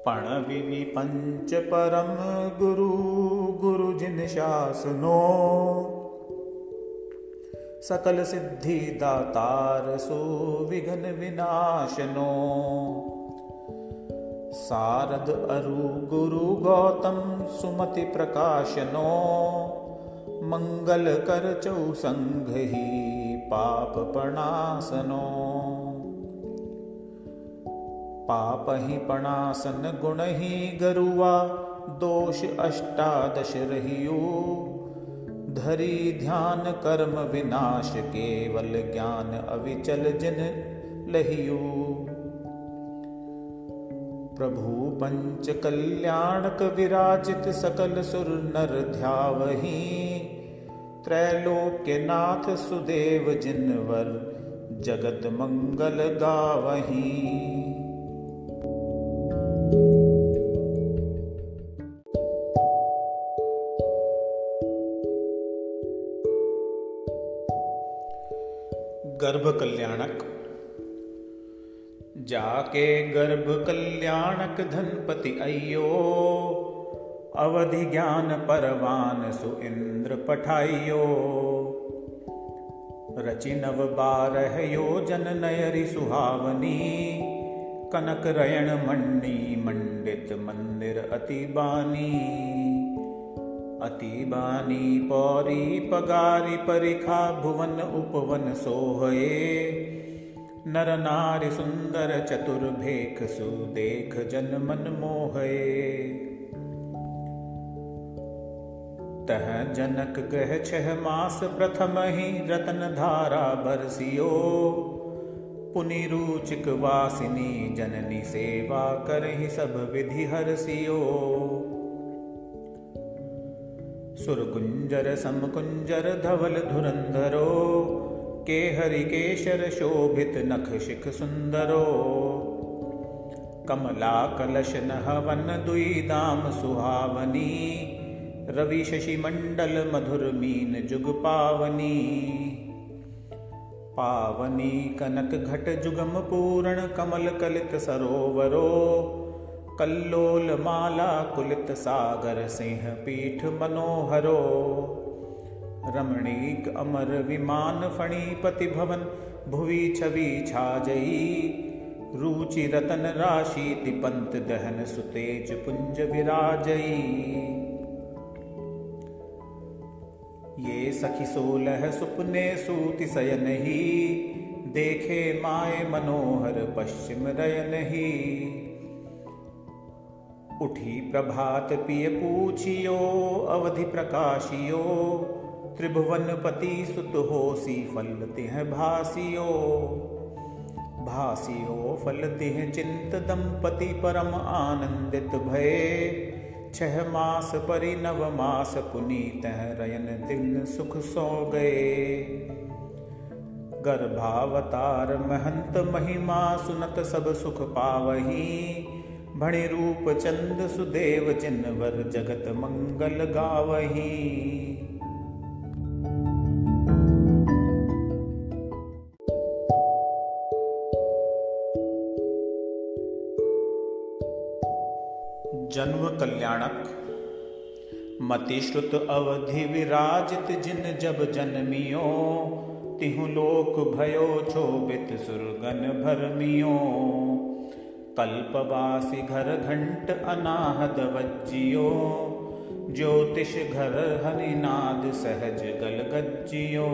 पणविवि पंच परम गुरु गुरु जिन शासनो। सकल सिद्धि दातार सो विघ्न विनाशनो। सारद अरु गुरु गौतम सुमति प्रकाशनो। मंगल कर चौसंग ही पाप प्रणासनो। पाप ही प्रणासन गुण ही गरुआ दोष अष्टादश रहियो। धरी ध्यान कर्म विनाश केवल ज्ञान अविचल जिन लहियो। प्रभु पंच कल्याणक विराजित सकल सुर नर ध्यावहीं। त्रैलोक्य नाथ सुदेव जिनवर जगत मंगल गावहीं। गर्भ कल्याणक। जाके गर्भ कल्याणक धनपति अयो। अवधि ज्ञान परवान सु इंद्र पठाइयो। रचि नव 12 योजन नयरी सुहावनी। कनक रयन मणि मंडित मंदिर अति बानी। अति बानी पौरी पगारी परिखा भुवन उपवन सोहये। नर नारी सुंदर चतुर भेख सुदेख जन मन मोहये। तह जनक गह 6 मास प्रथम ही रतन धारा बरसियो। पुनि रुचिक वासिनी जननी सेवा करहि सब विधि हरसियो। सुर कुंजर सम कुंजर धवल धुरंधरो। के हरिकेशर शोभित नख शिख सुंदरो। कमला कलश नहवन दुई दाम सुहावनी। रवि शशि मंडल मधुर मीन जुग पावनी। पावनी कनक घट जुगम पूर्ण कमल कलित सरोवरो। कल्लोल माला कुलित सागर सिंह पीठ मनोहरो। रमणीक अमर विमान फणीपति भवन भुवि छवि छाजई। रुचि रतन राशि तिपंत दहन सुतेज पुंज विराजई। ये सखी 16 सुपने सूति शयन ही। देखे माय मनोहर पश्चिम रयन ही। उठी प्रभात पिय पूछियो अवधि प्रकाशियो। त्रिभुवनपति सुत होसी फल तिह भासियो। भासियो फल तिह चिंत दंपति परम आनंदित भये। 6 मास परि 9 मास पुनीत रयन दिन सुख सो गए। गर्भावतार महंत महिमा सुनत सब सुख पावहीं। भणि रूप चंद सुदेव जिनवर जगत मंगल गावहीं। जन्म कल्याणक। मति श्रुत अवधि विराजित जिन जब जन्मियो। तिहु लोक भयो क्षोभित सुरगन भरमियो। कल्पवासी घर घंट अनाहद वज्जियो। ज्योतिष घर हरिनाद सहज गल गज्जियो।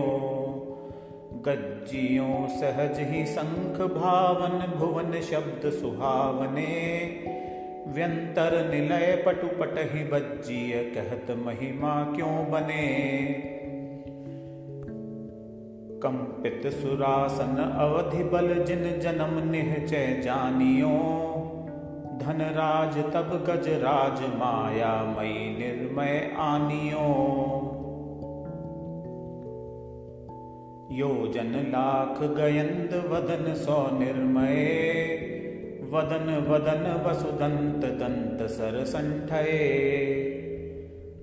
गज्जियो सहज ही शंख भावन भुवन शब्द सुहावने। व्यंतर निलय पटुपट ही बज्जिय कहत महिमा क्यों बने। कंपित सुरासन अवधि बल जिन जन्म निश्चय जानियो। धनराज तब गजराज माया मई निर्मय आनियो। योजन लाख गयंद वदन 100 निर्मय। वदन वदन वसुदंत दंत सर संठये।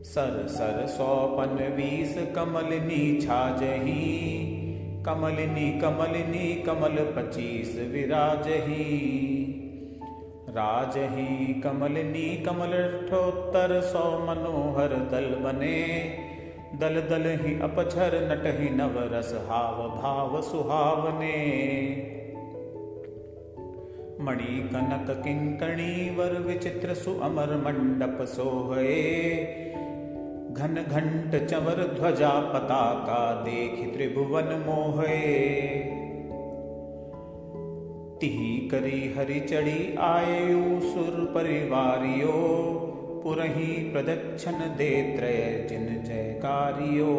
सर सर 120 कमलिनी छाजही। कमलिनी कमलिनी कमल 25 विराजही। राजही कमलिनी कमलठोत्तर 100 मनोहर दल बने। दल दल ही अपछर नटहि नवरस हाव भाव सुहावने। मणि कनक किंकणी वर विचित्र सुअमर मंडप सोहए। घन घंट चंवर ध्वजा पताका देखि त्रिभुवन मोहए। तिहि करी हरि चढ़ी आयु सुर परिवारियो। पुरहि प्रदक्षिण दे त्रय जिन जयकारियो।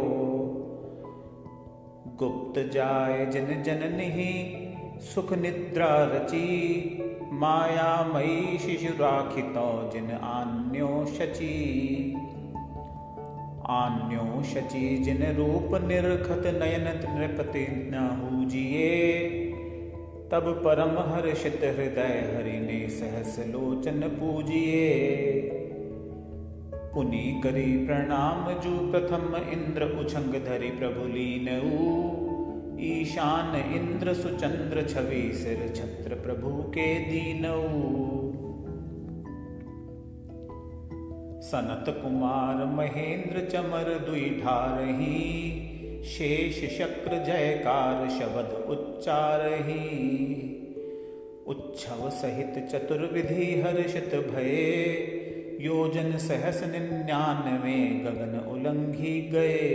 गुप्त जाय जिन जननि सुख निद्रा रची। मायामयी शिशु राखितो जिन आन्यो शची। आन्यो शची जिन रूप निरखत नयन नृपति न हूजिए। तब परम हर्षित हृदय हरि ने सहस लोचन पूजिए। पुनि करी प्रणाम जू प्रथम इंद्र उछंग धरि प्रभु लीनऊ। ईशान इंद्र सुचंद्र छवि सिर छत्र प्रभु के दीनऊ। सनत कुमार महेंद्र चमर दुई ढारही। शेष शक्र जयकार शबद उच्चारहि। उच्छव सहित चतुर्विधि हर्षित भये। योजन सहस 99 गगन उलंघी गए।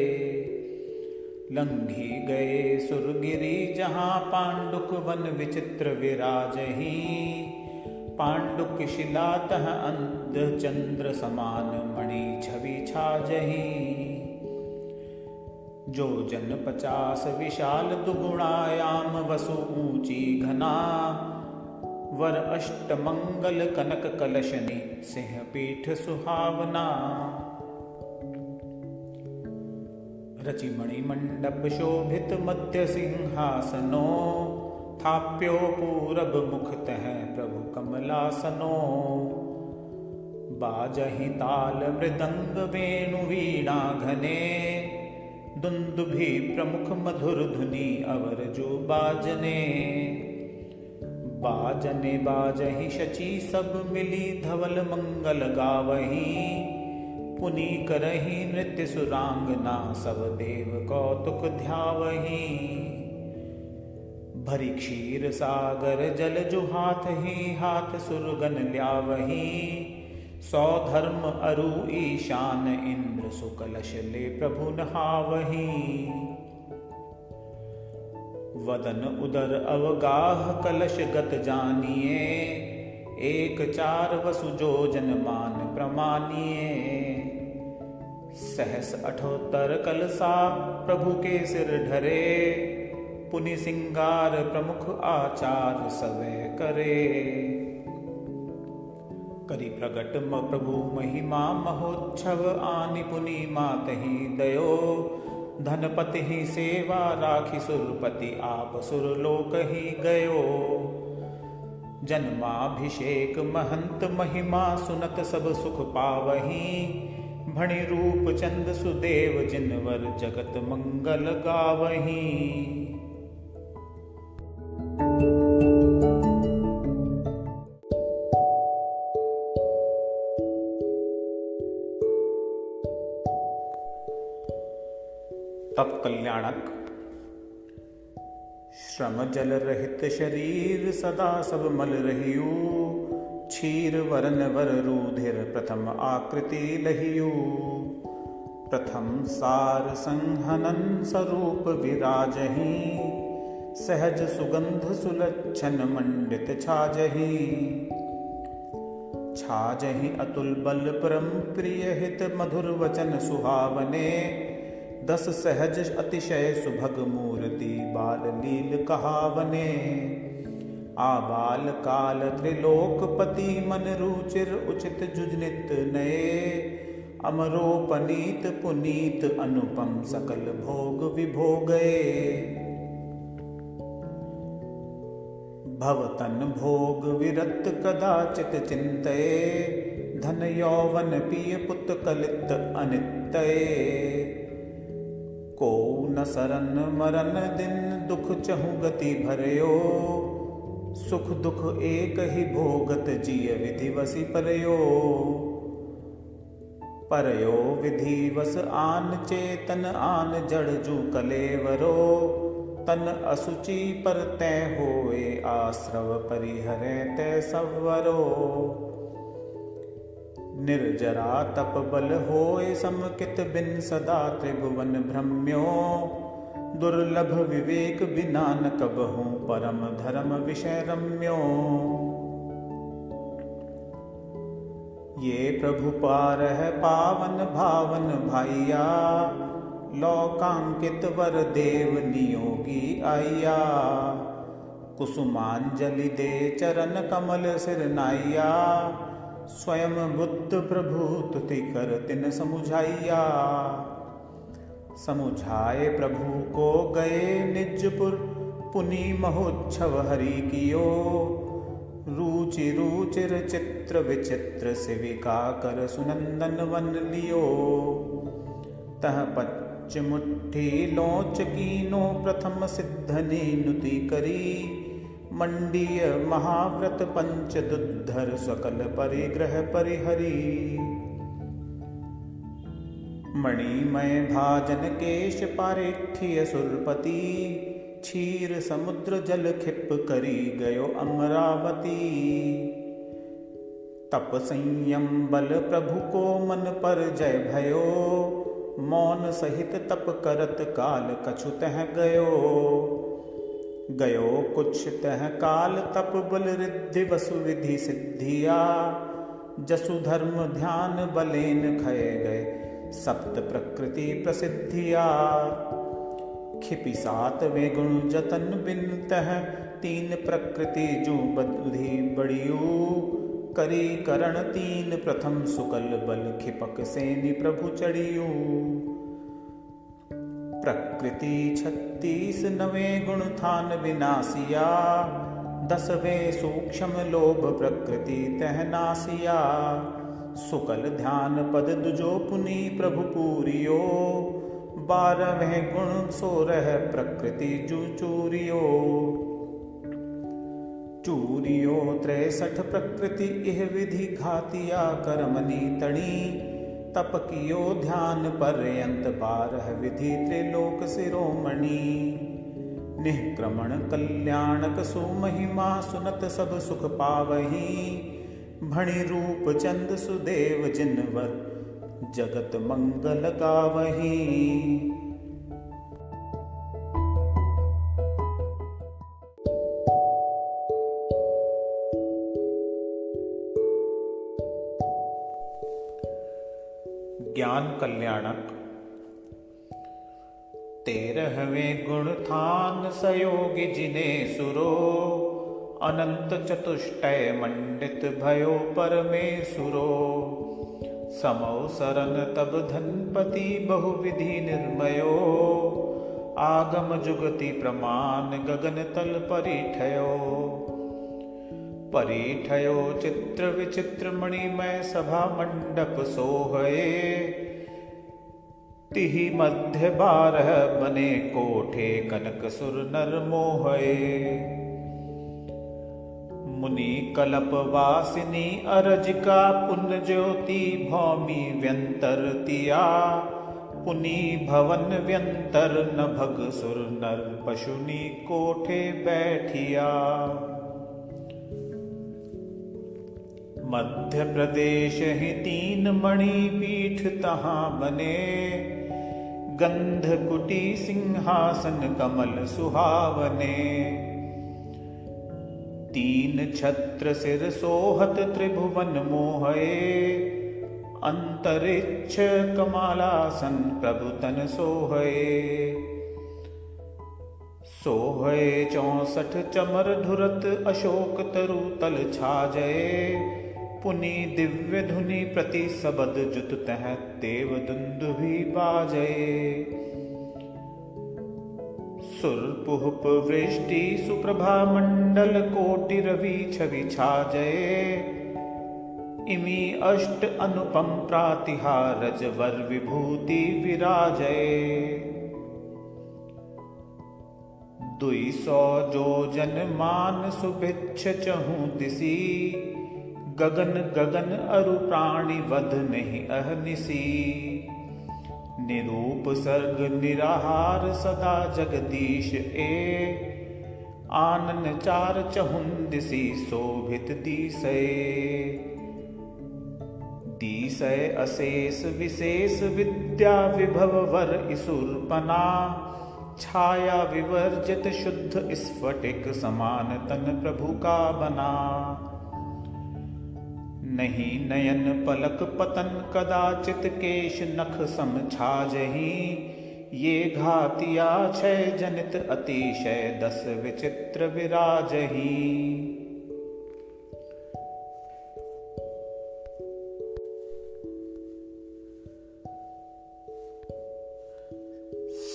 लंघी गए सुरगिरि जहाँ पांडुक वन विचित्र विराजहि। पांडुक शिला तह अंत चंद्र समान मणि छवि छाजहि। जो जन 50 विशाल दुगुणायाम वसु ऊंची घना। वर अष्ट मंगल कनक कलशनी सिंह पीठ सुहावना। रचि मणि मंडप शोभित मध्य सिंहासनो। थाप्यो पूरब मुख तह प्रभु कमलासनो। बाजहि ताल मृदंग वेणु वीणा घने। दुंदुभि प्रमुख मधुर धुनि अवर जो बाजने। बाजने बाजहि शची सब मिली धवल मंगल गावहि। पुनि करहि नृत्य सुरांगना सब देव कौतुक ध्यावहि। भरी क्षीर सागर जल जो हाथ ही हाथ सुरगन ल्यावहि। 100 धर्म अरु ईशान इंद्र सुकलश ले प्रभु नहावहि। वदन उदर अवगाह कलश गत जानिए। 1 4 वसु जोजन मान प्रमानिए। सहस 78 कलसा प्रभु के सिर ढरे। पुनि सिंगार प्रमुख आचार सवै करे। करी प्रगट प्रभु महिमा महोत्सव आनि पुनि मातहि दयो। धनपति ही सेवा राखी सुरपति आप सुरलोक ही गयो। जन्माभिषेक महंत महिमा सुनत सब सुख पावहि। भणि रूप चंद सुदेव जिनवर जगत मंगल गावहि। तप कल्याणक। श्रम जल रहित शरीर सदा सब मल रहियु। क्षीर वरन वर रूधिर प्रथम आकृति लहियु। प्रथम सार संहनन स्वरूप विराजहि। सहज सुगंध सुलक्षण मंडित छाजहि। छाजहि अतुल बल परम प्रिय हित मधुर वचन सुहावने। 10 सहज अतिशय सुभग मूर्ति बाल लील कहावने। आबाल काल त्रिलोकपति मन रुचिर उचित जुजनित नये। अमरोपनीत पुनीत अनुपम सकल भोग विभोगए। भवतन भोग विरत कदाचित चिंतये। धन यौवन पिय पुत कलित अनितये। को न सरन मरन दिन दुख चहु गति भरयो। सुख दुख एक ही भोगत जिय विधि वसी परयो। परयो विधि वस आन चेतन आन जड़ जू कलेवरो। तन असुचि पर तय होए आश्रव परिहरे तय सवरो। निर्जरा तप बल होए समकित बिन सदा त्रिभुवन भ्रम्यो। दुर्लभ विवेक बिना न कबहूँ परम धर्म विषय रम्यो। ये प्रभु पारह पावन भावन भाइया। लोकांकित वर देव नियोगी आइया। कुसुमांजलि दे चरण कमल सिर नाइया। स्वयं बुद्ध प्रभु तुति कर तिन समुझाइया। समुझाए प्रभु को गए निजपुर पुनि महोत्सव हरि कियो। रुचि रुचिर चित्र विचित्र सेविका कर सुनंदन वन लियो। तह पच्च मुट्ठी लोच कीनो प्रथम सिद्धनि नुति करी। मंडीय महाव्रत पंच दुद्धर सकल परिग्रह परिहरी। मणिमय भाजन केश पारेठ्य सुरपति। क्षीर समुद्र जल खिप करी गयो अमरावती। तप संयम बल प्रभु को मन पर जय भयो। मौन सहित तप करत काल कछु तह गयो। गयो कुछ तह काल तप बल रिद्धि वसु विधि सिद्धिया। जसु धर्म ध्यान बलेन खय गए सप्त प्रकृति प्रसिद्धिया। खिपि सातवें गुण जतन बिन तह तीन प्रकृति जू बुद्धि बड़ियू। करी करण तीन प्रथम सुकल बल खिपक सेनि प्रभु चढ़ियू। प्रकृति 36 9वें गुण थान विनाशिया। 10वें सूक्ष्म लोभ प्रकृति तह नासिया। सुकल ध्यान पद दुजो पुनि प्रभु पूरियो। 12वें गुण 16 प्रकृति जू चूरियो। चूरियो 63 प्रकृति इह विधि घातिया करमनी तणी। तप कियो ध्यान पर्यंत 12 विधि त्रिलोक शिरोमणि। निष्क्रमण कल्याणक सुमहिमा सुनत सब सुख पावही। भणि रूप चंद सुदेव जिनवर जगत मंगल गावही। ज्ञान कल्याणक। 13वें गुण थान सयोगी जिने सुरो। अनंत चतुष्टय मंडित भयो परमेसुरो। समौ सरन तब धनपति बहुविधि निर्मयो। आगम जुगति प्रमाण गगन तल परिठयो। परिठयो चित्र विचित्र मणिमय सभा मंडप सोहये। तिहि मध्य 12 बने कोठे कनक सुर नर मोहये। मुनि कलप वासिनी अरजिका पुन ज्योति भौमि व्यंतर तिया। पुनि भवन व्यंतर न भग सुर नर पशुनि कोठे बैठिया। मध्य प्रदेश ही 3 मणि पीठ तहाँ बने। गंध कुटी सिंहासन कमल सुहावने। 3 छत्र सिर सोहत त्रिभुवन मोहये। अंतरिक्ष कमालासन प्रभु तन सोहये। सोहये 64 चमर धुरत अशोक तरु तल छाजये। पुनि दिव्य धुनि प्रति सबद जुत तह देव दुंदुभि बाजये। सुरपुहुप वृष्टि सुप्रभा मंडल कोटि रवि छवि छाजये। इमी अष्ट अनुपम प्रातिहारज वर विभूति विराजये। 200 जोजन मान सुभिच्छ चहूँ दिसी, गगन गगन अरु प्राणी वध नहीं अहनिसी। निरूप सर्ग निराहार सदा जगदीश ए, आनन चार चहुन दिसी शोभित दिसै। दिसै अशेष विशेष विद्या विभव वर इसुरपना, छाया विवर्जित शुद्ध स्फटिक समान तन प्रभु का बना। नहीं नयन पलक पतन कदाचित केश नख सम छाजही, ये घातिया क्षय जनित अतिशय 10 विचित्र विराजही।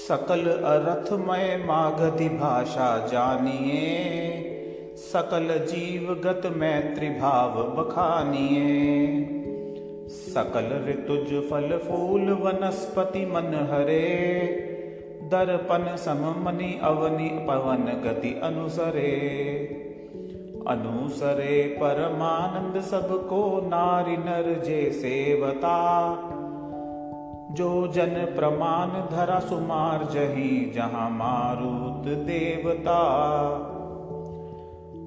सकल अरथमय मागधि भाषा जानिए, सकल जीवगत मैत्री भाव बखानिए। सकल ऋतुज फल फूल वनस्पति मन हरे, दर्पण सम मनि अवनि पवन गति अनुसरे। अनुसरे परमानंद सबको नारी नर जे सेवता, जो जन प्रमाण धरा सुमार जही जहाँ मारुत देवता।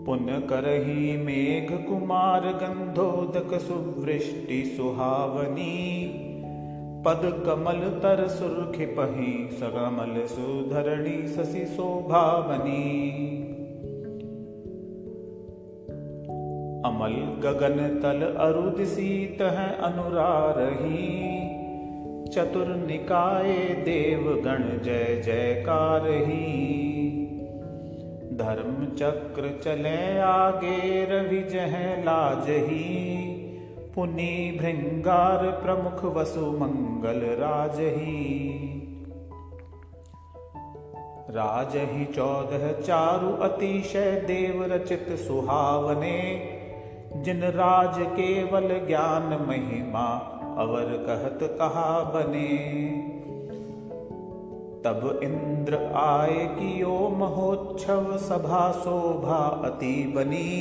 पुन करही मेघ कुमार गंधोदक सुवृष्टि सुहावनी, पद कमल तर सुर्खि पही सकमल सुधरणी शशि शोभावनी। अमल गगन तल अरुदिसी तह अनुरारही, चतुर निकाये देवगण जय जयकारही। धर्म चक्र चले आगे रवि जह लाजही, पुनि भृंगार प्रमुख वसु मंगल राजही। राजही 14 चारु अतिशय देव रचित सुहावने, जिन राज केवल ज्ञान महिमा अवर कहत कहा बने। तब इंद्र आए कियो महोत्सव सभा शोभा अति बनी,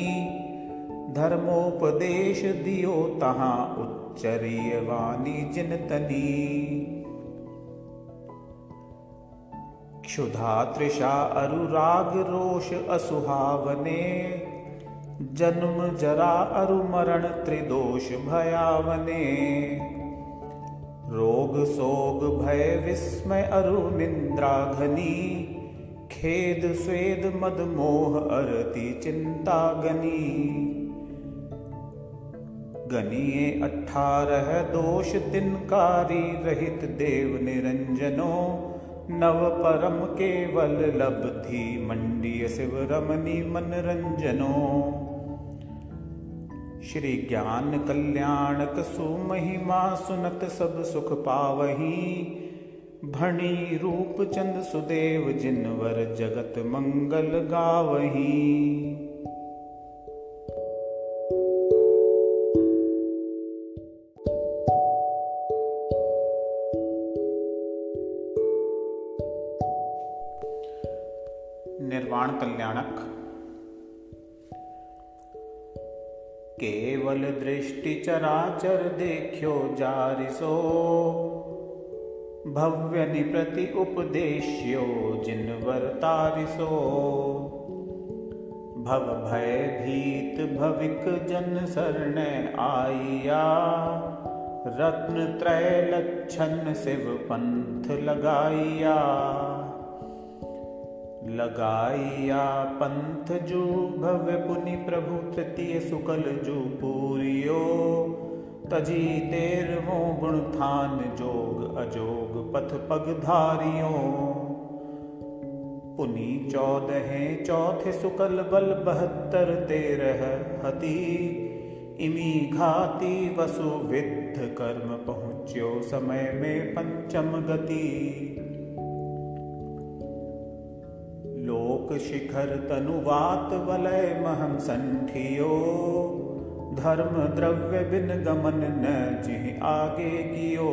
धर्मोपदेश दियो तहाँ उच्चरीय वाणी जिन तनी। क्षुधा तृषा अनुराग रोष असुहावने, जन्म जरा अरु मरण त्रिदोष भयावने। रोग सोग भय विस्मय अरु निंद्रा घनी, खेद स्वेद मद मोह अरति चिंता गनी। गनिये 18 दोष तिनकारी रहित देव निरंजनो, नव परम केवल लब्धि मंडिय शिव रमनी मनरंजनो। श्री ज्ञान कल्याणक सुमहिमा सुनत सब सुख पावही, भणी रूप चंद सुदेव जिनवर जगत मंगल गावही। निर्वाण कल्याणक। केवल दृष्टि चराचर देख्यो जारिसो, भव्य निप्रति उपदेश्यो जिनवर तारिसो। भव भय भीत भविक जन शरण आइया, रत्न त्रय लक्षण शिव पंथ लगाइया। लगाइया पंथ जू भव्य पुनि प्रभु तृतीय सुकल जू पूरियो। तजी 13वां गुण थान जोग अजोग पथ पग धारियो। पुनि 14 चौथे सुकल बल 72 13 हति। इमी घाति वसु विद्ध कर्म पहुँच्यो समय में पंचम गति। लोक शिखर तनुवात वलय महम संठियो। धर्म द्रव्य बिन गमन न जिह आगे कियो।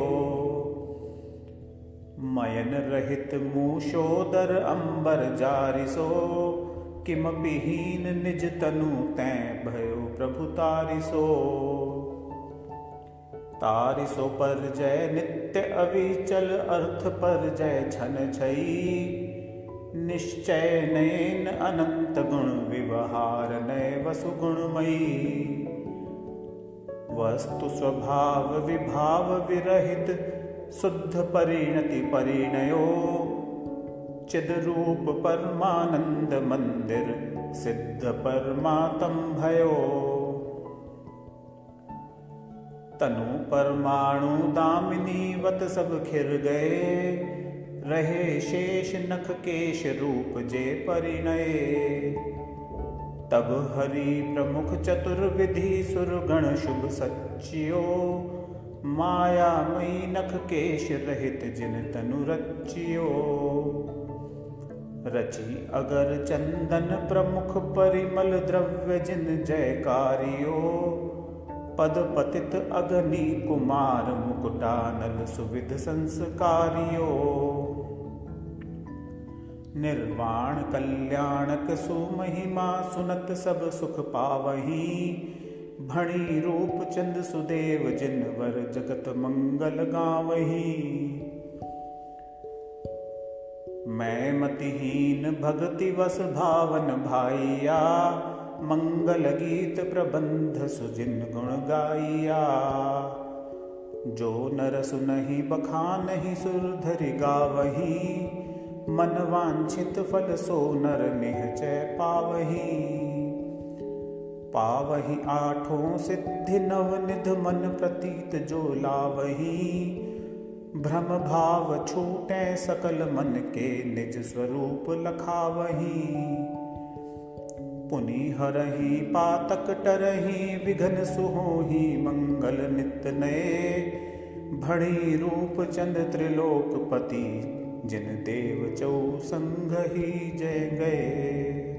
मयन रहित मूषोदर अंबर जारिसो, किमपि हीन निज तनु तैं भयो प्रभु तारिसो। तारिसो पर जय नित्य अविचल, अर्थ पर जय छन छई। निश्चय नयन अनंत गुण, व्यवहार नय वसु गुणमयी। वस्तु स्वभाव विभाव विरहित, शुद्ध परिणति परिणयो। चिद रूप परमानंद मंदिर, सिद्ध परमात्म भयो। तनु परमाणु दामिनी वत सब खिर गए, रहे शेष नख केश रूप जे परिणये। तब हरि प्रमुख चतुर्विधि, सुरगण शुभ सच्चियो। मायामयी नख केश रहित, जिन तनु रचियो। रचि अगर चंदन प्रमुख, परिमल द्रव्य जिन जयकारियो। पद पतित अग्नि कुमार, मुकुटानल सुविध संस्कारियो। निर्वाण कल्याणक सुमहिमा, सुनत सब सुख पावहीं। भणी रूप चंद सुदेव, जिनवर जगत मंगल गावहीं। मैं मतिहीन भगति वस भावन भाइया, मंगल गीत प्रबंध सुजिन गुण गाइया। जो नर सुनहि बखानहि, सुरधरि गावहीं। मन वांछित फल सो नर निश्चय पावहीं। पावहीं आठों सिद्धि नवनिध, मन प्रतीत जो लावहीं। भ्रम भाव छूटे सकल मन के, निज स्वरूप लखावहीं। पुनि हरहि पातक टरहि, विघन सुहोहि मंगल नित नये। भणी रूप चंद त्रिलोकपति, जिन देव चौ संग ही जय गए।